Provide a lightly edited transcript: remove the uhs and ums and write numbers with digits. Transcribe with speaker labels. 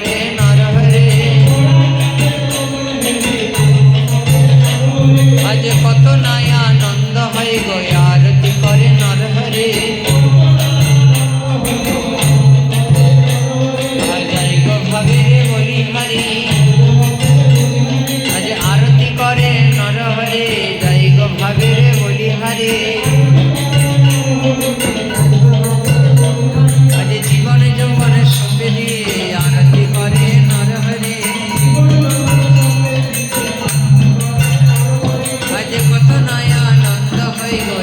Speaker 1: করে নরহরে। আজ কত নাই আনন্দ হয় গো আরতি করে নরহরে। যাই গো ভাবেরে বলি হারি, আজ আরতি করে নরহরে। যাই গো ভাবেরে বলি হারি, আজ জীবনে যৌবনে সপে দিয়ে আরতি করে নরহরে। আজ কত নয় আনন্দ হয়ে গো